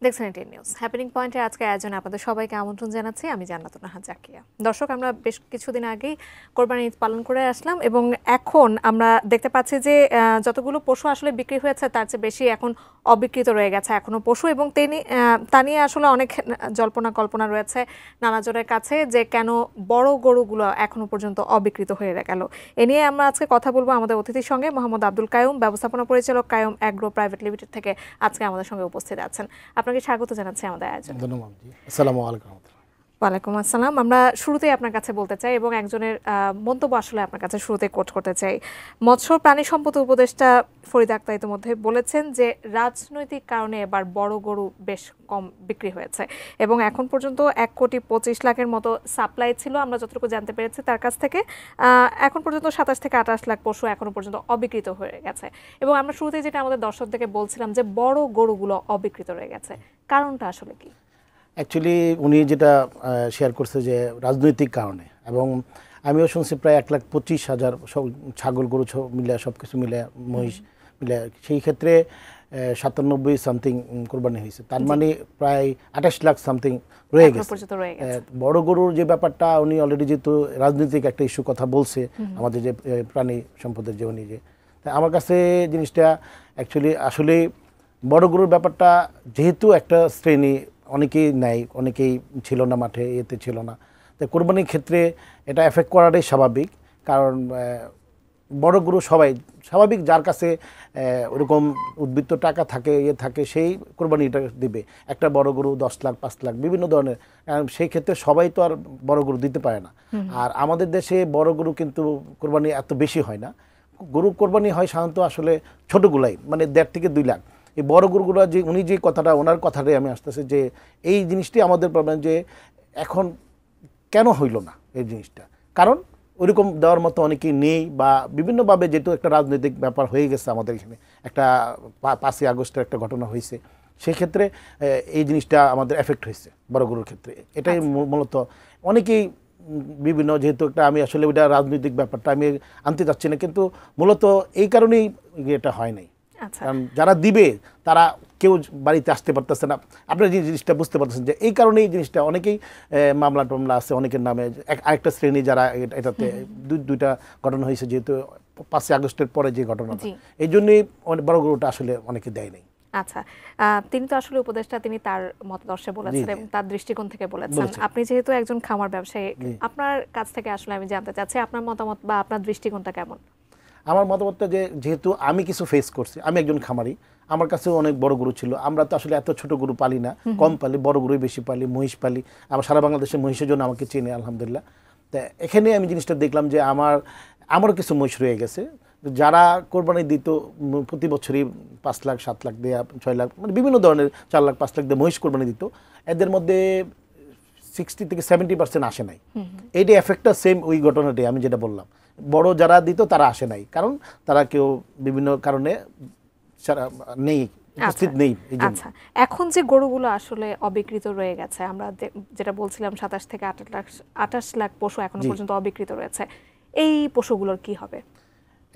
দেখছেন ATN news happening পয়েন্টের আজকে আয়োজনে আপনাদের সবাইকে আমন্ত্রণ জানাচ্ছি। আমি জান্নাতুন নাহার জাকিয়া। দর্শক, আমরা বেশ কিছুদিন আগেই কোরবানি ঈদ পালন করে আসলাম এবং এখন আমরা দেখতে পাচ্ছি যে যতগুলো পশু আসলে বিক্রি হয়েছে তার চেয়ে বেশি এখন অবিকৃত রয়ে গেছে এখনো পশু, এবং তা নিয়ে আসলে অনেক জল্পনা কল্পনা রয়েছে নানাজনের কাছে যে কেন বড় গরুগুলো এখনো পর্যন্ত অবিকৃত হয়ে গেল। এ নিয়ে আমরা আজকে কথা বলবো আমাদের অতিথির সঙ্গে। মোহাম্মদ আব্দুল কাইয়ুম, ব্যবস্থাপনা পরিচালক, কাইয়ুম অ্যাগ্রো প্রাইভেট লিমিটেড থেকে আজকে আমাদের সঙ্গে উপস্থিত আছেন। আপনাকে স্বাগত জানাচ্ছি আমাদের আয়োজনে। ধন্যবাদ। আসসালামু আলাইকুম। ওয়ালাইকুম আসসালাম। আমরা শুরুতেই আপনার কাছে বলতে চাই এবং একজনের মন্তব্য আসলে আপনার কাছে শুরুতেই কোট করতে চাই। মৎস্য প্রাণী সম্পদ উপদেষ্টা ফরিদ আক্তার ইতিমধ্যে বলেছেন যে রাজনৈতিক কারণে এবার বড় গরু বেশ কম বিক্রি হয়েছে এবং এখন পর্যন্ত 1,25,00,000-এর মতো সাপ্লাই ছিল আমরা যতটুকু জানতে পেরেছি তার কাছ থেকে। এখন পর্যন্ত 27 থেকে 28 লাখ পশু এখনো পর্যন্ত অবিকৃত হয়ে গেছে এবং আমরা শুরুতেই যেটা আমাদের দর্শকদেরকে বলছিলাম যে বড় গরুগুলো অবিকৃত রয়ে গেছে, কারণটা আসলে কি? অ্যাকচুয়ালি উনি যেটা শেয়ার করছে যে রাজনৈতিক কারণে, এবং আমিও শুনছি প্রায় 1,25,000 ছাগল গরু মিলে সব কিছু মিলে মহিষ মিলে, সেই ক্ষেত্রে 97 সামথিং কোরবানি হয়েছে। তার মানে প্রায় 28 লাখ সামথিং রয়ে গেছে। বড় গরুর যে ব্যাপারটা উনি অলরেডি যেহেতু রাজনৈতিক একটা ইস্যু কথা বলছে, আমাদের যে প্রাণী সম্পদের যে উনি যে, আমার কাছে জিনিসটা অ্যাকচুয়ালি আসলে বড় গরুর ব্যাপারটা যেহেতু একটা শ্রেণী অনেকেই নেয়, অনেকেই ছিল না মাঠে, এতে ছিল না, তো কোরবানির ক্ষেত্রে এটা এফেক্ট করাটাই স্বাভাবিক। কারণ বড় গরু সবাই স্বাভাবিক, যার কাছে ওরকম উদ্বৃত্ত টাকা থাকে থাকে সেই কোরবানিটা দিবে। একটা বড় গরু 10 লাখ 5 লাখ বিভিন্ন ধরনের, সেই ক্ষেত্রে সবাই তো আর বড় গরু দিতে পারে না। আর আমাদের দেশে বড় গরু কিন্তু কোরবানি এত বেশি হয় না। গরু কোরবানি হয় সাধারণত আসলে ছোটোগুলাই, মানে 1.5 থেকে 2 লাখ। এই বড় গরুগুলো যে উনি যে কথাটা, ওনার কথাটাই আমি আসতেছে যে এই জিনিসটি আমাদের প্রবলেম যে এখন কেন হইল না এই জিনিসটা। কারণ ওইরকম দেওয়ার মতো অনেকেই নেই, বা বিভিন্নভাবে যেহেতু একটা রাজনৈতিক ব্যাপার হয়ে গেছে আমাদের এখানে, একটা 5ই আগস্টের একটা ঘটনা হয়েছে, সেই ক্ষেত্রে এই জিনিসটা আমাদের এফেক্ট হয়েছে বড় গরুর ক্ষেত্রে। এটাই মূলত অনেকেই বিভিন্ন, যেহেতু একটা আমি আসলে ওইটা রাজনৈতিক ব্যাপারটা আমি আনতে চাচ্ছি না, কিন্তু মূলত এই কারণেই এটা হয় নাই। কারণ যারা দিবে তারা কেউ বাড়িতে আসতে পারতেছে না। আপনারা যে জিনিসটা বুঝতে পারতেছেন যে এই কারণেই জিনিসটা অনেকেই মামলা টামলা আছে অনেকের নামে। আরেকটা শ্রেণী যারা এটাতে দুইটা ঘটনা হয়েছে, যেহেতু 5ই আগস্টের পরে যে ঘটনাটা, এই জন্যই বড় গরুটা আসলে অনেকে দেয় নাই। আচ্ছা, তিনি তো আসলে উপদেষ্টা, তিনি তার মতাদর্শে বলেছেন এবং তার দৃষ্টিকোণ থেকে বলেছেন। আপনি যেহেতু একজন খামার ব্যবসায়ী, আপনার কাছ থেকে আসলে আমি জানতে চাচ্ছি আপনার মতামত বা আপনার দৃষ্টিকোণটা কেমন? আমার মতামতটা যে যেহেতু আমি কিছু ফেস করছি, আমি একজন খামারি, আমার কাছেও অনেক বড় গরু ছিল। আমরা তো আসলে এত ছোট গরু পালি না, কম পালি, বড় গরুই বেশি পালি, মহিষ পালি। আমার সারা বাংলাদেশের মহিষের জন্য আমাকে চেনে আলহামদুলিল্লাহ। তা এখানে আমি জিনিসটা দেখলাম যে আমারও কিছু মহিষ রয়ে গেছে। যারা কোরবানি দিত প্রতি বছরই 5 লাখ 7 লাখ দেয়া, 6 লাখ, মানে বিভিন্ন ধরনের 4 লাখ 5 লাখ দিয়ে মহিষ কোরবানি দিত, এদের মধ্যে 60 থেকে 70% আসে নাই। এইটা এফেক্টটা সেম ওই ঘটনাটাই আমি যেটা বললাম। বড় যারা দিত তারা আসে নাই, কারণ তারা কেউ বিভিন্ন কারণে নেই, উপস্থিত নেই। আচ্ছা, এখন যে গরুগুলো আসলে অবিকৃত রয়ে গেছে, আমরা যেটা বলছিলাম 27 থেকে 28 লাখ পশু এখনো পর্যন্ত অবিকৃত রয়েছে, এই পশুগুলোর কি হবে?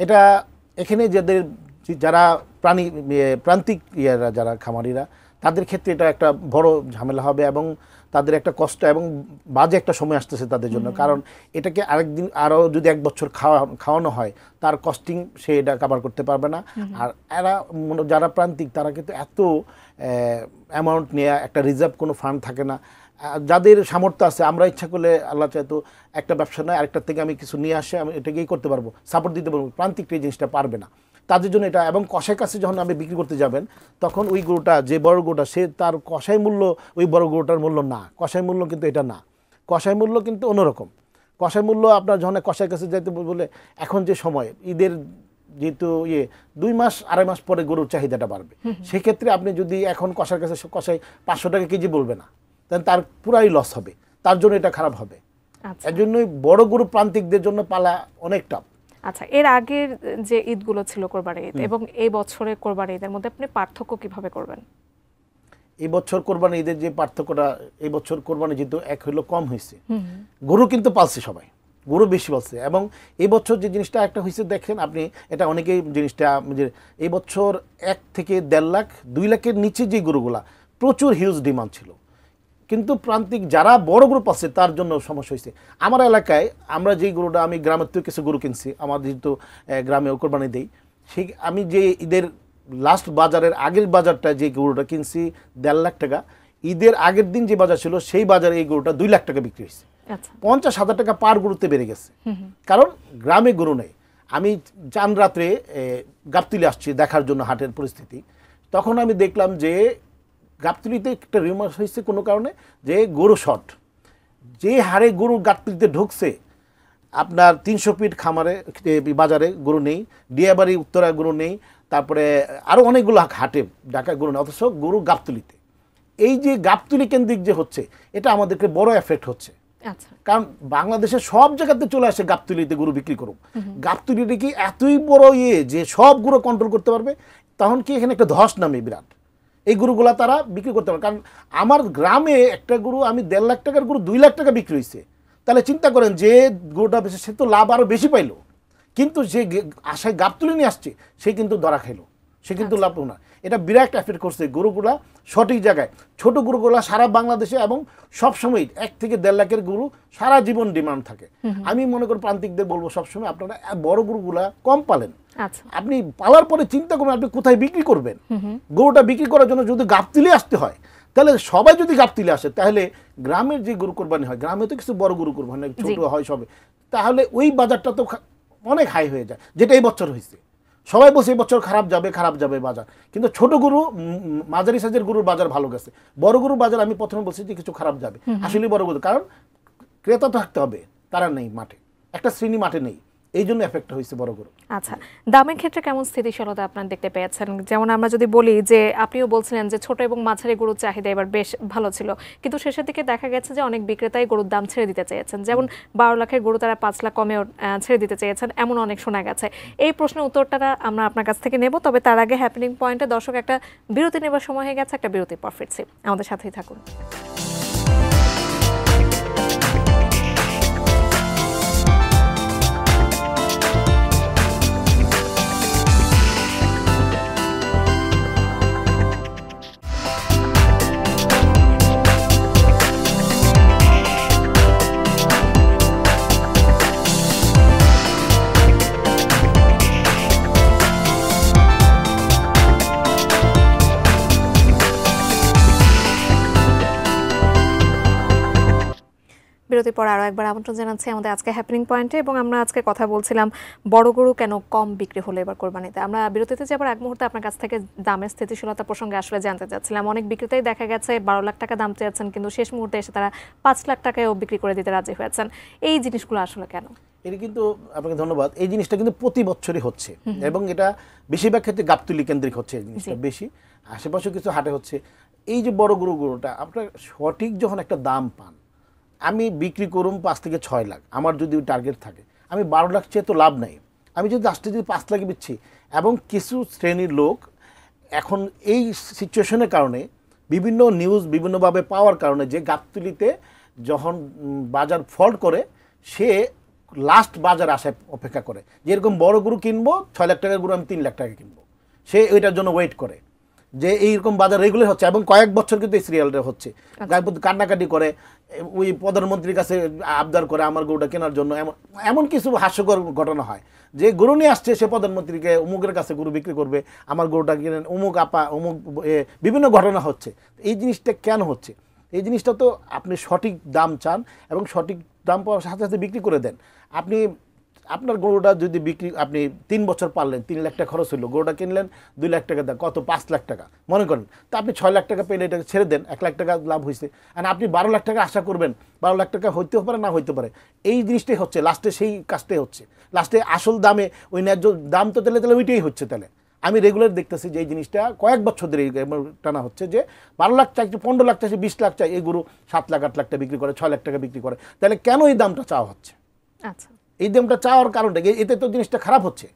এটা এখানে যারা প্রান্তিক যারা খামারিরা, তাদের ক্ষেত্রে এটা একটা বড় ঝামেলা হবে এবং তাদের একটা কষ্ট এবং বাজে একটা সময় আসতেছে তাদের জন্য। কারণ এটাকে আরেকদিন আরও যদি 1 বছর খাওয়ানো হয়, তার কস্টিং সে এটা কাভার করতে পারবে না। আর যারা প্রান্তিক তারা কিন্তু এত অ্যামাউন্ট নিয়ে একটা রিজার্ভ কোনো ফান্ড থাকে না। যাদের সামর্থ্য আছে, আমরা ইচ্ছা করলে আল্লাহ চাইতো একটা ব্যবসা নয় আরেকটার থেকে আমি কিছু নিয়ে আসে আমি এটাকেই করতে পারবো, সাপোর্ট দিতে পারবো। প্রান্তিকটা এই জিনিসটা পারবে না, তাদের জন্য এটা। এবং কষাই কাছে যখন আপনি বিক্রি করতে যাবেন, তখন ওই গরুটা, যে বড় গরুটা, সে তার কষাই মূল্য ওই বড় গরুটার মূল্য না, কষাই মূল্য কিন্তু এটা না। কষাই মূল্য কিন্তু অন্যরকম। কষাই মূল্য আপনার যখন কষাই কাছে যাইতে বলে, এখন যে সময় ঈদের যেহেতু 2 মাস 2.5 মাস পরে গরুর চাহিদাটা বাড়বে, সেক্ষেত্রে আপনি যদি এখন কষার কাছে কষাই 500 টাকা কেজি বলবে না, তাহলে তার পুরাই লস হবে, তার জন্য এটা খারাপ হবে। এর জন্যই বড় গরু প্রান্তিকদের জন্য পালা অনেক টাফ। আচ্ছা, এর আগের যে ঈদগুলো ছিল কোরবানি ঈদ এবং এই বছরের কোরবানি ঈদের মধ্যে আপনি পার্থক্য কিভাবে করবেন? এই বছর কোরবানি ঈদের যে পার্থক্যটা, এই বছর কোরবানি যেহেতু এক হইলো কম হয়েছে, গরু কিন্তু পালছে সবাই, গরু বেশি পালছে। এবং এই বছর যে জিনিসটা একটা হয়েছে দেখেন আপনি, এটা অনেকেই জিনিসটা যে এই বছর 1 থেকে 1.5 লাখ 2 লাখের নিচে যে গরুগুলা প্রচুর হিউজ ডিমান্ড ছিল, কিন্তু প্রান্তিক যারা বড় গরু পাচ্ছে তার জন্য সমস্যা হয়েছে। আমার এলাকায় আমরা যেই গরুটা, আমি গ্রামের থেকে কিছু গরু কিনছি, আমার যেহেতু গ্রামে কোরবানি দেই, সেই আমি যে ঈদের লাস্ট বাজারের আগের বাজারটা যে গরুটা কিনছি 1.5 লাখ টাকা, ঈদের আগের দিন যে বাজার ছিল সেই বাজারে এই গরুটা 2 লাখ টাকা বিক্রি হয়েছে। 50,000 টাকা পার গরুতে বেড়ে গেছে, কারণ গ্রামে গরু নেই। আমি চান রাত্রে গাবতলী আসছি দেখার জন্য হাটের পরিস্থিতি, তখন আমি দেখলাম যে গাবতলীতে একটা রিউমার হয়েছে কোনো কারণে যে গরু শর্ট। যে হারে গরু গাবতলীতে ঢুকছে, আপনার 300 ফিট খামারে বাজারে গরু নেই, ডিয়াবাড়ি উত্তরা গরু নেই, তারপরে আরও অনেকগুলো হাটে ঢাকা গরু নেই, অথচ গরু গাবতলীতে। এই যে গাবতলী কেন্দ্রিক যে হচ্ছে, এটা আমাদেরকে বড় এফেক্ট হচ্ছে। কারণ বাংলাদেশের সব জায়গাতে চলে আসে গাবতলীতে গরু বিক্রি করুক। গাবতলীতে কি এতই বড় যে সব গরু কন্ট্রোল করতে পারবে? তখন কি এখানে একটা ধস নামে বিরাট, এই গরুগুলা তারা বিক্রি করতে পারে। কারণ আমার গ্রামে একটা গরু আমি 1.5 লাখ টাকার গরু 2 লাখ টাকা বিক্রি হয়েছে। তাহলে চিন্তা করেন, যে গরুটা বেশি সে তো লাভ আরও বেশি পাইলো, কিন্তু যে আশায় গাবতলী নিয়ে আসছে সে কিন্তু ধরা খাইলো, সে কিন্তু লাভ না। এটা বিরাট এফেক্ট করছে গরুগুলা সঠিক জায়গায়। ছোট গরুগুলা সারা বাংলাদেশে এবং সবসময় 1 থেকে 1.5 লাখের গরু সারা জীবন ডিমান্ড থাকে। আমি মনে করি প্রান্তিকদের বলবো সবসময় আপনারা বড় গরুগুলা কম পালেন। আপনি পালার পরে চিন্তা করবেন আপনি কোথায় বিক্রি করবেন। গরুটা বিক্রি করার জন্য যদি গাবতলী আসতে হয়, তাহলে সবাই যদি গাবতলী আসে, তাহলে গ্রামের যে গরু কোরবানি হয়, গ্রামে তো কিছু বড় গরু কোরবানি হয়, ছোট হয় সবে, তাহলে ওই বাজারটা তো অনেক হাই হয়ে যায়, যেটা এই বছর হয়েছে। সবাই বলছে এই বছর খারাপ যাবে বাজার, কিন্তু ছোট গরু মাঝারি সাইজের গরুর বাজার ভালো গেছে। বড় গরুর বাজার আমি প্রথমে বলছি যে কিছু খারাপ যাবে, আসলে বড় গরু, কারণ ক্রেতা থাকতে হবে, তারা নেই মাঠে, একটা শ্রেণী মাঠে নেই, এই জন্য এফেক্ট হয়েছে বড় গরু। আচ্ছা, দামের ক্ষেত্রে কেমন স্থিতিশীলতা আপনারা দেখতে পেয়েছেন? যেমন আমরা যদি বলি যে আপনিও বলছিলেন যে ছোট এবং মাঝারি গরুর চাহিদা এবার বেশ ভালো ছিল, কিন্তু শেষের দিকে দেখা গেছে যে অনেক বিক্রেতাই গরুর দাম ছেড়ে দিতে চেয়েছেন, যেমন 12 লাখের গরু তারা 5 লাখ কমেও ছেড়ে দিতে চেয়েছেন, এমন অনেক শোনা গেছে। এই প্রশ্নের উত্তরটা আমরা আপনার কাছ থেকে নেব, তবে তার আগে হ্যাপেনিং পয়েন্টে দর্শক একটা বিরতি নেবার সময় হয়ে গেছে, একটা বিরতির পর ফিরছি, আমাদের সাথেই থাকুন। বিরতির পর আরও একবার আমন্ত্রণ জানাচ্ছি আমাদের আজকে হ্যাপেনিং পয়েন্টে, এবং আমরা আজকে কথা বলছিলাম বড় গরু কেন কম বিক্রি হলো এবার কোরবানিতে। আমরা বিরতিতে যাবার এক মুহূর্তে আপনার কাছ থেকে দামের স্থিতিশীলতা প্রসঙ্গে আসলে জানতে চাচ্ছিলাম। অনেক বিক্রেতাই দেখা গেছে 12 লাখ টাকা দাম চেয়েছেন, কিন্তু শেষ মুহূর্তে এসে তারা 5 লাখ টাকায়ও বিক্রি করে দিতে রাজি হয়েছেন। এই জিনিসগুলো আসলে কেন? এটা কিন্তু আপনাকে ধন্যবাদ। এই জিনিসটা কিন্তু প্রতি বছরই হচ্ছে, এবং এটা বেশিরভাগ ক্ষেত্রে গাবতলী কেন্দ্রিক হচ্ছে এই জিনিসটা বেশি, আশেপাশে কিছু হাটে হচ্ছে। এই যে বড় গরুটা আপনার সঠিক যখন একটা দাম পান, আমি বিক্রি করুম 5 থেকে 6 লাখ, আমার যদি টার্গেট থাকে, আমি 12 লাখ চেয়ে তো লাভ নাই। আমি যদি লাস্টে যদি 5 লাখে বিচ্ছি, এবং কিছু শ্রেণীর লোক এখন এই সিচুয়েশনের কারণে বিভিন্ন নিউজ বিভিন্নভাবে পাওয়ার কারণে যে গাবতলীতে যখন বাজার ফল্ট করে, সে লাস্ট বাজার আসায় অপেক্ষা করে, যেরকম বড় গরু কিনবো 6 লাখ টাকার গরু আমি 3 লাখ টাকা কিনবো, সে ওইটার জন্য ওয়েট করে যে এইরকম বাজার রেগুলার হচ্ছে, এবং কয়েক বছর কিন্তু এই সিরিয়ালটা হচ্ছে। কান্নাকাটি করে, ওই প্রধানমন্ত্রীর কাছে আবদার করে আমার গরুটা কেনার জন্য। এমন কিছু হাস্যকর ঘটনা হয় যে গরু নিয়ে আসছে, সে প্রধানমন্ত্রীকে অমুকের কাছে গরু বিক্রি করবে, আমার গরুটা কিনেন, অমুক আপা অমুক, বিভিন্ন ঘটনা হচ্ছে। এই জিনিসটা কেন হচ্ছে? এই জিনিসটা তো আপনি সঠিক দাম চান এবং সঠিক দাম পাওয়ার সাথে সাথে বিক্রি করে দেন। আপনি আপনার গরুটা যদি বিক্রি, আপনি 3 বছর পারলেন, 3 লাখ টাকা খরচ হলো, গরুটা কিনলেন 2 লাখ টাকা দাম, কত 5 লাখ টাকা মনে করেন, তা আপনি 6 লাখ টাকা পেলে এটাকে ছেড়ে দেন, 1 লাখ টাকা লাভ হয়েছে। আর আপনি 12 লাখ টাকা আশা করবেন, 12 লাখ টাকা হইতেও পারে না হইতে পারে। এই জিনিসটাই হচ্ছে লাস্টে, সেই কাজটাই হচ্ছে লাস্টে। আসল দামে ওই ন্যায্য দাম তো তাহলে ওইটাই হচ্ছে। তাহলে আমি রেগুলার দেখতেছি যে এই জিনিসটা কয়েক বছর ধরে টানা হচ্ছে, যে 12 লাখ চাই, 15 লাখ চাই, 20 লাখ চাই, এই গরু 7 লাখ 8 লাখ টাকা বিক্রি করে, 6 লাখ টাকা বিক্রি করে। তাহলে কেন এই দামটা চাওয়া হচ্ছে? আচ্ছা, এই দামটা চাওয়ার কারণটা এতে তো জিনিসটা খারাপ হচ্ছে।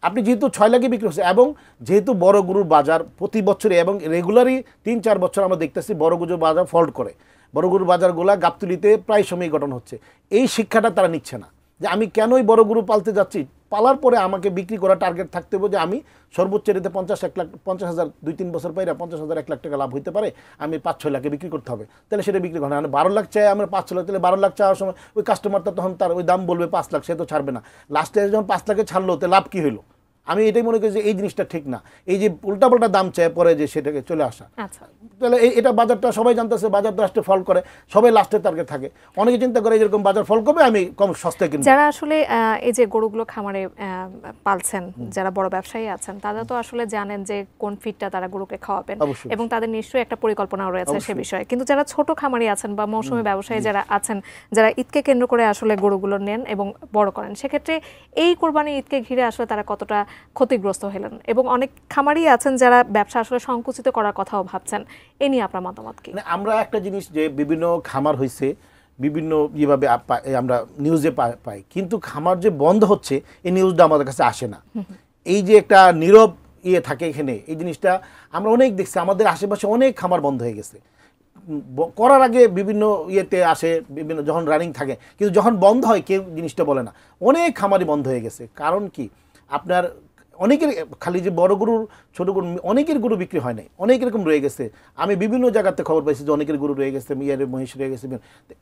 আপনি যেহেতু 6 লাখে বিক্রি হচ্ছে, এবং যেহেতু বড় গরুর বাজার প্রতি বছরে এবং রেগুলারই 3-4 বছর আমরা দেখতেছি বড় গরুর বাজার ফল্ট করে, বড় গরুর বাজারগুলা গাবতলীতে প্রায় সময় ঘটনা হচ্ছে। এই শিক্ষাটা তারা নিচ্ছে না, যে আমি কেনই বড় গরু পালতে যাচ্ছি, পালার পরে আমাকে বিক্রি করা টার্গেট থাকতে হবে যে আমি সর্বোচ্চ রেটে 50,000 2-3 বছর পাইরা 50,000 1 লাখ টাকা লাভ হইতে পারে, আমি 5-6 লাখে বিক্রি করতে হবে, তাহলে সেটা বিক্রি করা না। 12 লাখ চাই আমরা 5-6 লাখ, তাহলে 12 লাখ চাওয়ার সময় ওই কাস্টমারটা তখন তার ওই দাম বলবে 5 লাখ, সে তো ছাড়বে না। লাস্টে যখন 5 লাখে ছাড়লো তো লাভ কী হলো? আমি এটাই মনে করি যে এই জিনিসটা ঠিক না, এই যে উল্টাপাল্টা দাম চায় পরে যে সেটাকে চলে আসা। তাহলে এটা বাজারটা সবাই জানতেছে, বাজার লাস্টে ফল করে, সবাই লাস্টে টার্গেট থাকে। অনেকে চিন্তা করে যেরকম বাজার ফল করবে আমি কম সস্তায় কিনবো। যারা আসলে এই যে গরুগুলো খামারে পালছেন, যারা বড় ব্যবসায়ী আছেন, তারা তো আসলে জানেন যে কোন ফিডটা তারা গরুকে খাওয়াবেন এবং তাদের নিশ্চয়ই একটা পরিকল্পনাও রয়েছে সে বিষয়ে। কিন্তু যারা ছোট খামারি আছেন বা মৌসুমী ব্যবসায়ী যারা আছেন, যারা ঈদকে কেন্দ্র করে আসলে গরুগুলো নেন এবং বড় করেন, সেক্ষেত্রে এই কোরবানি ঈদকে ঘিরে আসলে তারা কতটা ক্ষতিগ্রস্ত হলেন? এবং অনেক খামারি আছেন যারা ব্যবসা আসলে সংকুচিত করার কথাও ভাবছেন, এ নিয়ে আপনার মতামত কি? আমরা একটা জিনিস যে বিভিন্ন খামার হয়েছে বিভিন্ন ইয়েভাবে আমরা নিউজে পাই, কিন্তু খামার যে বন্ধ হচ্ছে এই নিউজটা আমাদের কাছে আসে না। এই যে একটা নীরব ইয়ে থাকে এখানে, এই জিনিসটা আমরা অনেক দেখছি। আমাদের আশেপাশে অনেক খামার বন্ধ হয়ে গেছে, করার আগে বিভিন্ন ইয়েতে আসে, বিভিন্ন যখন রানিং থাকে, কিন্তু যখন বন্ধ হয় কেউ জিনিসটা বলে না। অনেক খামারই বন্ধ হয়ে গেছে। কারণ কি, আপনার অনেকের খালি যে বড় গরুর ছোটো গরু অনেকের গরু বিক্রি হয় নাই, অনেক এরকম রয়ে গেছে। আমি বিভিন্ন জায়গাতে খবর পাইছি যে অনেকের গরু রয়ে গেছে, মিয়ারের মহিষ রয়ে গেছে।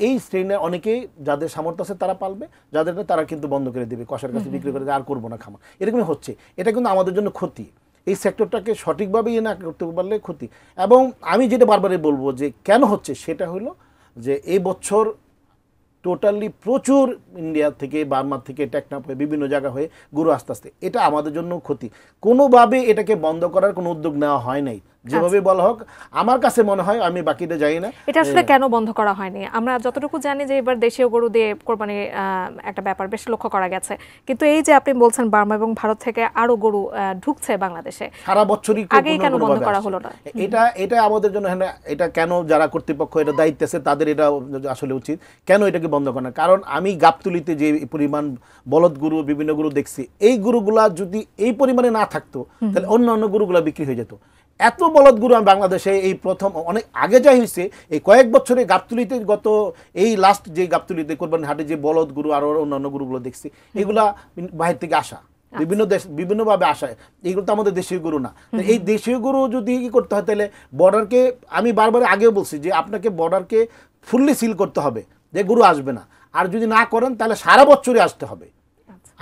এই শ্রেণীর অনেকেই যাদের সামর্থ্য আছে তারা পালবে, যাদের না তারা কিন্তু বন্ধ করে দেবে, কষার কাছে বিক্রি করে আর করবো না খামার, এরকমই হচ্ছে। এটা কিন্তু আমাদের জন্য ক্ষতি। এই সেক্টরটাকে সঠিকভাবে ইয়ে না করতে পারলে ক্ষতি। এবং আমি যেটা বারবারই বলবো যে কেন হচ্ছে, সেটা হলো যে এই বছর টোটালি প্রচুর ইন্ডিয়া থেকে, বার্মা থেকে, টেকনাফ হয়ে বিভিন্ন জায়গা হয়ে গরু আস্তে আস্তে, এটা আমাদের জন্য ক্ষতি। কোনোভাবে এটাকে বন্ধ করার কোনো উদ্যোগ নেওয়া হয় নাই, যেভাবে বলা হোক। আমার কাছে মনে হয়, আমি বাকিটা জানি না এটা আসলে কেন বন্ধ করা হয়নি। আমরা যতটুকু জানি যে এবার দেশীয় গরু দিয়ে কোরবানি একটা ব্যাপার বেশ লক্ষ্য করা গেছে, কিন্তু এই যে আপনি বলছেন বার্মা এবং ভারত থেকে আরো গরু ঢুকছে বাংলাদেশে, সারা বছরই আগেই কেন বন্ধ করা হলো না? এটা আমাদের জন্য, হ্যাঁ, এটা কেন যারা কর্তৃপক্ষ এটা দায়িত্ব আছে তাদের এটা আসলে উচিত, কেন এটাকে বন্ধ করা। কারণ আমি গাবতলিতে যে পরিমাণ বলদ গরু, বিভিন্ন গরু দেখছি, এই গরুগুলা যদি এই পরিমাণে না থাকতো তাহলে অন্য অন্য গরুগুলা বিক্রি হয়ে যেত। এত বলদ গরু আমি বাংলাদেশে এই প্রথম, অনেক আগে যাই হয়েছে এই কয়েক বছরে গাবতলিতে, গত এই লাস্ট যে গাবতলিতে কোরবানি হাটে যে বলদ গরু আর অন্যান্য গরুগুলো দেখছি, এগুলা বাইরে থেকে আসা, বিভিন্ন দেশ বিভিন্নভাবে আসা, এইগুলো তো আমাদের দেশীয় গরু না। এই দেশীয় গরু যদি কি করতে হয়, তাহলে বর্ডারকে, আমি বারবার আগেও বলছি যে আপনাকে বর্ডারকে ফুললি সিল করতে হবে যে গরু আসবে না। আর যদি না করেন তাহলে সারা বছরই আসতে হবে।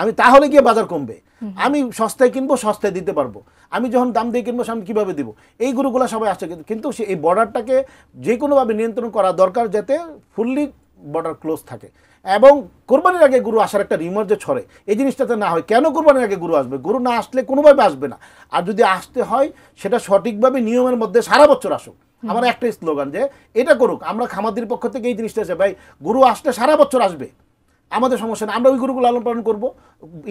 আমি তাহলে গিয়ে বাজার কমবে, আমি সস্তায় কিনবো, সস্তায় দিতে পারবো। আমি যখন দাম দিয়ে কিনবো আমি কীভাবে দিব? এই গরুগুলো সবাই আসছে, কিন্তু সে এই বর্ডারটাকে যে কোনোভাবে নিয়ন্ত্রণ করা দরকার, যাতে ফুললি বর্ডার ক্লোজ থাকে। এবং কোরবানির আগে গরু আসার একটা রিউমার যে ছড়ে, এই জিনিসটাতে না হয়। কেন কোরবানির আগে গরু আসবে? গরু না আসলে কোনোভাবে আসবে না। আর যদি আসতে হয় সেটা সঠিকভাবে নিয়মের মধ্যে সারা বছর আসুক। আমার একটাই স্লোগান যে এটা করুক। আমরা খামারদের পক্ষ থেকে এই জিনিসটা আছে, ভাই গরু আসলে সারা বছর আসবে, আমাদের সমস্যা না, আমরা ওই গরুগুলো লালন পালন করবো।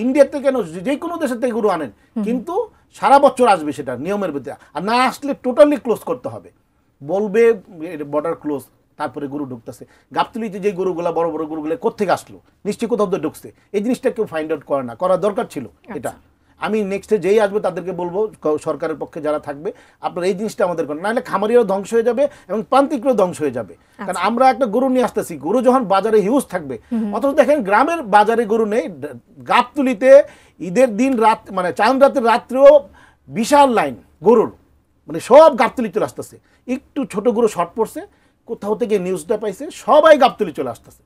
ইন্ডিয়াতে কেন, যে কোনো দেশের থেকে গরু আনেন, কিন্তু সারা বছর আসবে, সেটা নিয়মের ভিতরে। আর না আসলে টোটালি ক্লোজ করতে হবে, বলবে বর্ডার ক্লোজ, তারপরে গরু ঢুকতেছে। গাবতলিতে যে গরুগুলা, বড় বড় গরুগুলো কোত্থেকে আসলো, নিশ্চয়ই কোথাও তো ঢুকছে। এই জিনিসটা কেউ ফাইন্ড আউট করে না, করা দরকার ছিল এটা। আমি নেক্সটে যেই আসবে তাদেরকে বলবো, সরকারের পক্ষে যারা থাকবে, আপনার এই জিনিসটা আমাদের করেন, নাহলে খামারিরাও ধ্বংস হয়ে যাবে এবং প্রান্তিকরাও ধ্বংস হয়ে যাবে। কারণ আমরা একটা গরু নিয়ে আসতেছি, গরু যখন বাজারে হিউজ থাকবে, অথচ দেখেন গ্রামের বাজারে গরু নেই। গাবতলিতে ঈদের দিন রাত, মানে চাঁদ রাতের রাত্রেও বিশাল লাইন গরুর, মানে সব গাবতলি চলে আসতেছে। একটু ছোট গরু শর্ট পড়ছে, কোথাও থেকে নিউজটা পাইছে, সবাই গাবতলি চলে আসতেছে।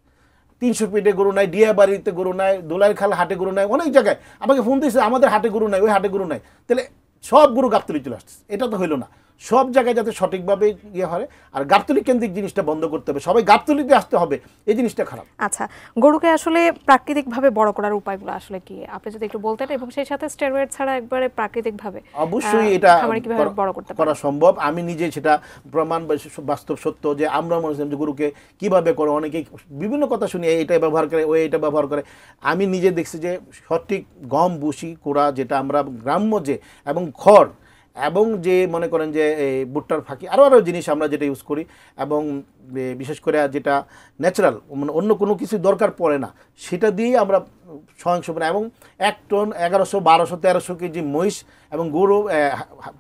300 ফিটে গরু নাই, ডিয়াবাড়িতে গরু নাই, দোলাইর খাল হাটে গরু নাই, অনেক জায়গায় আমাকে ফোন দিয়েছে আমাদের হাটে গরু নাই, ওই হাটে গরু নাই। তাহলে সব গরু গাবতলি চলে আসতেছে, এটা তো হইলো না। সব জায়গায় যাতে সঠিকভাবে ইয়ে হয়, আর গাবতলি কেন্দ্রিক জিনিসটা বন্ধ করতে হবে, সবাই গাবতলিতে আসতে হবে, এই জিনিসটা খারাপ। আচ্ছা, গরুকে আসলে প্রাকৃতিকভাবে বড় করার উপায়গুলো আসলে কি আপনি যদি একটু বলতেন, এবং সেই সাথে স্টেরয়েড ছাড়া একবারে প্রাকৃতিকভাবে অবশ্যই এটা কিভাবে বড় করতে করা সম্ভব। আমি নিজে সেটা প্রমাণ, বাস্তব সত্য যে আমরা মনে করছিলাম যে গরুকে কিভাবে করে, অনেকে বিভিন্ন কথা শুনি, এটা ব্যবহার করে, ওই এটা ব্যবহার করে। আমি নিজে দেখছি যে সঠিক গম, ভুসি, কোড়া, যেটা আমরা গ্রাম্য যে, এবং খড়, এবং যে মনে করেন যে ভুট্টার ফাঁকি, আরও জিনিস আমরা যেটা ইউজ করি, এবং বিশেষ করে যেটা ন্যাচারাল, মানে অন্য কোনো কিছু দরকার পড়ে না, সেটা দিয়েই আমরা স্বয়ংসম্পূর্ণ। এবং 1 টন 1100, 1200, 1300 কেজি মহিষ এবং গরু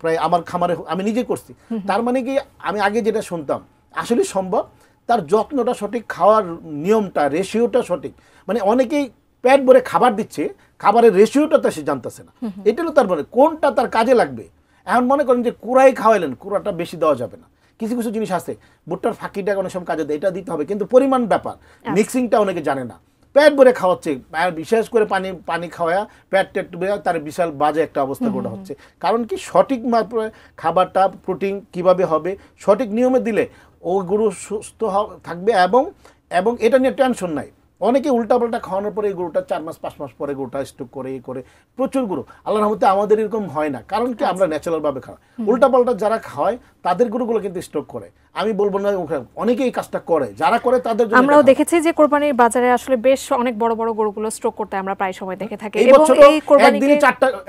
প্রায় আমার খামারে আমি নিজে করছি। তার মানে কি, আমি আগে যেটা শুনতাম আসলে সম্ভব, তার যত্নটা সঠিক, খাওয়ার নিয়মটা, রেশিওটা সঠিক। মানে অনেকেই পেট ভরে খাবার দিচ্ছে, খাবারের রেশিওটা তো সে জানতেছে না। এটা হলো তার মানে কোনটা তার কাজে লাগবে। এখন মনে করেন যে কুড়াই খাওয়াইলেন, কুড়াটা বেশি দেওয়া যাবে না। কিছু কিছু জিনিস আছে, ভুট্টার ফাঁকিটা অনেক সময় কাজে দেয়, এটা দিতে হবে, কিন্তু পরিমাণ ব্যাপার, মিক্সিংটা অনেকে জানে না। পেট ভরে খাওয়াচ্ছে, বিশেষ করে পানি খাওয়া পেট তার বিশাল বাজে একটা অবস্থা গোটা হচ্ছে। কারণ কি সঠিক খাবারটা প্রোটিন কিভাবে হবে সঠিক নিয়মে দিলে ও গরু সুস্থ থাকবে, এবং এটা নিয়ে টেনশন নাই। অনেকে উল্টাপাল্টা খাওয়ানোর পরে এই গরুটা 4 মাস 5 মাস পরে গরুটা স্টক করে প্রচুর গরু, আল্লাহর রহমতে আমাদের এরকম হয় না। কারণ কি আমরা ন্যাচারাল ভাবে খাওয়াই। উল্টাপাল্টা যারা খাওয়ায় তাদের গরুগুলো কিন্তু স্টক করে, আমি বলবো না অনেকে এই কাজটা করে, যারা করে তাদের জন্য। আমরাও দেখেছি যে কোরবানির বাজারে আসলে বেশ অনেক বড় বড় গরুগুলো স্টক করতে আমরা প্রায় সময় দেখে থাকি, এবং এই কোরবানিকে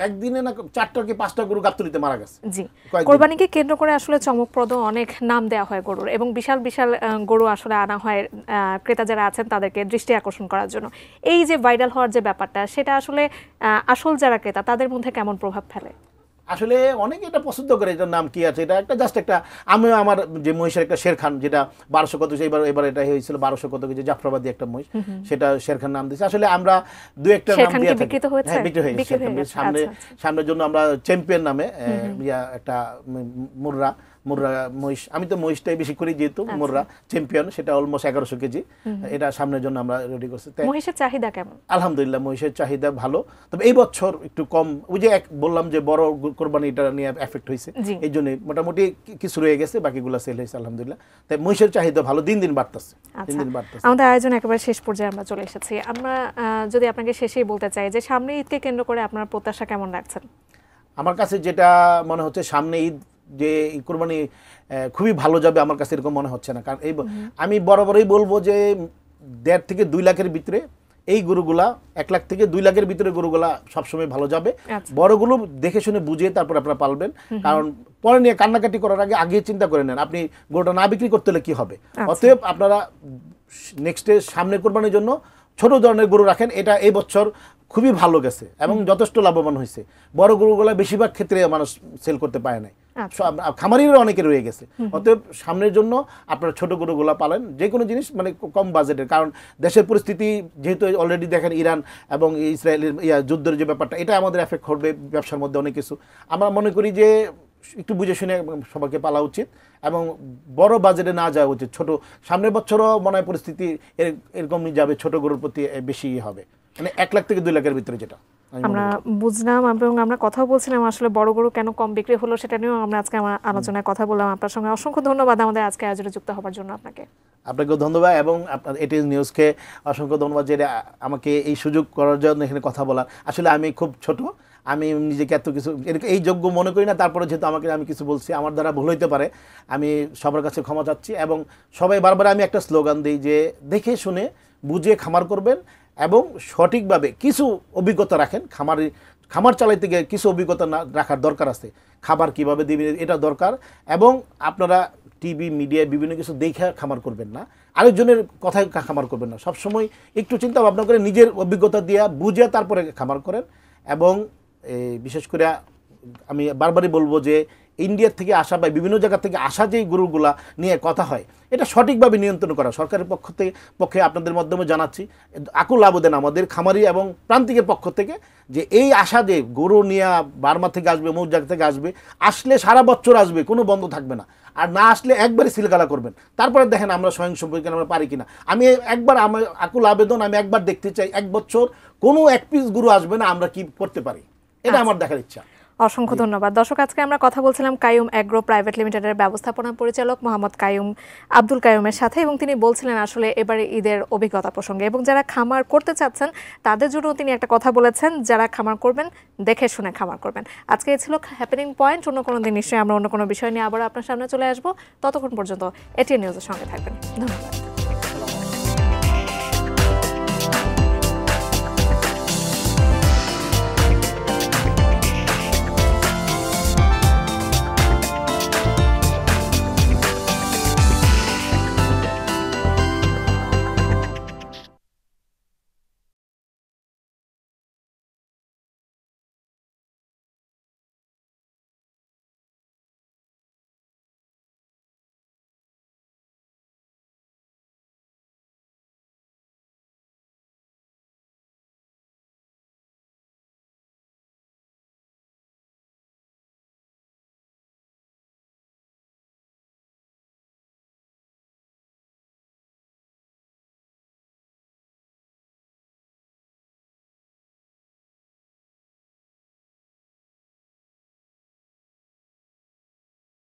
একদিনে না 4টা কি 5টা গরু গাবতলীতে মারা গেছে। জি, কোরবানিকে কেন্দ্র করে আসলে চমকপ্রদ অনেক নাম দেওয়া হয় গরুর, এবং বিশাল বিশাল গরু আসলে আনা হয় ক্রেতা যারা আছেন তাদেরকে দৃষ্টি আকর্ষণ করার জন্য। এই যে ভাইরাল হওয়ার যে ব্যাপারটা, সেটা আসলে আসল যারা ক্রেতা তাদের মধ্যে কেমন প্রভাব ফেলে? আসলে অনেকে এটা পছন্দ করে, এটার নাম কি আছে, এটা একটা জাস্ট একটা, আমি আমার যে মহিষের একটা শেরখান যেটা 1200 কত, এবার এটা হয়েছিল 1200 কত কেজি জাফরাবাদী একটা মহিষ, সেটা শেরখান নাম দিয়েছে। আসলে আমরা দু একটা নাম দিয়ে থাকি, হ্যাঁ বিক্রি হয়েছে। সামনের জন্য আমরা চ্যাম্পিয়ন নামে একটা মুর্রা মহিষ, আমি তো মহিষটাই বেশি করি যেহেতু মুর্রা চ্যাম্পিয়ন, সেটা অলমোস্ট 1100 কেজি, এটা সামনের জন্য আমরা রেডি করছি। মহিষের চাহিদা কেমন? আলহামদুলিল্লাহ মহিষের চাহিদা ভালো, তবে এই বছর একটু কম। ওই যে বললাম যে বড় কোরবানি এটা নিয়ে এফেক্ট হয়েছে, এই জন্য মোটামুটি কিছু রয়ে গেছে, বাকিগুলো সেল হয়েছে আলহামদুলিল্লাহ। তাই মহিষের চাহিদা ভালো, দিন দিন বাড়তেছে। আমাদের আয়োজন একেবারে শেষ পর্যায়ে আমরা চলে এসেছি। আমরা যদি আপনাকে শেষেই বলতে চাই যে সামনে ঈদকে কেন্দ্র করে আপনার প্রত্যাশা কেমন রাখছেন? আমার কাছে যেটা মনে হচ্ছে সামনে ঈদ যে কোরবানি খুবই ভালো যাবে, আমার কাছে এরকম মনে হচ্ছে না। কারণ আমি বরাবরই বলবো যে 1.5 থেকে 2 লাখের ভিতরে এই গরুগুলা, 1 লাখ থেকে 2 লাখের ভিতরে গরুগুলা সবসময় ভালো যাবে। বড়গুলো দেখে শুনে বুঝিয়ে তারপর আপনারা পালবেন, কারণ পরে নিয়ে কান্নাকাটি করার আগে চিন্তা করে নেন আপনি গরুটা না বিক্রি করতে হলে কি হবে। অতএব আপনারা নেক্সটে সামনে কোরবানির জন্য ছোট ধরনের গরু রাখেন। এটা এই বছর খুবই ভালো গেছে এবং যথেষ্ট লাভবান হয়েছে। বড় গরুগুলা বেশিরভাগ ক্ষেত্রে মানুষ সেল করতে পারে নাই, খামারিরা অনেকে রয়ে গেছে। অতএব সামনের জন্য আপনারা ছোট গরুগুলা পালেন, যে কোনো জিনিস মানে কম বাজেটের। কারণ দেশের পরিস্থিতি যেহেতু অলরেডি দেখেন ইরান এবং ইসরায়েলের যুদ্ধের যে ব্যাপারটা, এটা আমাদের এফেক্ট করবে ব্যবসার মধ্যে অনেক কিছু। আমরা মনে করি যে একটু বুঝে শুনে সবাইকে পালা উচিত এবং বড় বাজেটে না যাওয়া উচিত। ছোট সামনের বছরও মনে হয় পরিস্থিতি এরকমই যাবে, ছোট গরুর প্রতি বেশি হবে, মানে 1 লাখ থেকে 2 লাখের ভিতরে যেটা আমরা বুঝলাম। এবং আমরা কথা বলছিলাম আসলে বড় গরু কেন কম বিক্রি হলো, সেটা নিয়েও আমরা আজকে আমার আলোচনায় কথা বললাম আপনার সঙ্গে। অসংখ্য ধন্যবাদ আমাদের আজকে আয়োজনে যুক্ত হওয়ার জন্য আপনাকেও ধন্যবাদ, এবং আপনার এটিএস নিউজকে অসংখ্য ধন্যবাদ যে আমাকে এই সুযোগ করার জন্য এখানে কথা বলার। আসলে আমি খুব ছোট, আমি নিজেকে এত কিছু এই যোগ্য মনে করি না, তারপরে যেহেতু আমি কিছু বলছি, আমার দ্বারা ভুল হইতে পারে, আমি সবার কাছে ক্ষমা চাচ্ছি। এবং সবাই বারবার আমি একটা স্লোগান দিই যে দেখে শুনে বুঝে খামার করবেন এবং সঠিকভাবে কিছু অভিজ্ঞতা রাখেন। খামার চালাইতে গিয়ে কিছু অভিজ্ঞতা না রাখার দরকার আছে, খাবার কিভাবে দিবেন এটা দরকার। এবং আপনারা টিভি মিডিয়ায় বিভিন্ন কিছু দেখে খামার করবেন না, আরেকজনের কথায় খামার করবেন না। সবসময় একটু চিন্তা ভাবনা করে নিজের অভিজ্ঞতা দিয়ে বুঝে তারপরে খামার করেন। এবং বিশেষ করে আমি বারবারই বলবো যে ইন্ডিয়ার থেকে আসা বা বিভিন্ন জায়গা থেকে আসা যেই গরুগুলা নিয়ে কথা হয়, এটা সঠিকভাবে নিয়ন্ত্রণ করা সরকারের পক্ষে আপনাদের মাধ্যমে জানাচ্ছি আকুল আবেদন আমাদের খামারি এবং প্রান্তিকের পক্ষ থেকে, যে এই আশা যে গরু নিয়ে বার্মা থেকে আসবে, অমুক জায়গা থেকে আসলে সারা বছর আসবে, কোনো বন্ধ থাকবে না। আর না আসলে একবারই সিলগালা করবেন, তারপরে দেখেন আমরা স্বয়ংসম্পূর্ণ আমরা পারি কিনা। আমি একবার আমার আকুল আবেদন, আমি একবার দেখতে চাই 1 বছর কোনো 1 পিস গরু আসবে না, আমরা কি করতে পারি, এটা আমার দেখার ইচ্ছা। অসংখ্য ধন্যবাদ। দর্শক, আজকে আমরা কথা বলছিলাম কাইয়ুম এগ্রো প্রাইভেট লিমিটেডের ব্যবস্থাপনা পরিচালক মোহাম্মদ আব্দুল কাইয়ুমের সাথে, এবং তিনি বলছিলেন আসলে এবারে ঈদের অভিজ্ঞতা প্রসঙ্গে, এবং যারা খামার করতে চাচ্ছেন তাদের জন্য তিনি একটা কথা বলেছেন, যারা খামার করবেন দেখে শুনে খামার করবেন। আজকে ছিল হ্যাপেনিং পয়েন্ট। অন্য কোনো দিন নিশ্চয়ই আমরা অন্য কোনো বিষয় নিয়ে আবার আপনার সামনে চলে আসবো। ততক্ষণ পর্যন্ত এটিএন নিউজের সঙ্গে থাকবেন। ধন্যবাদ।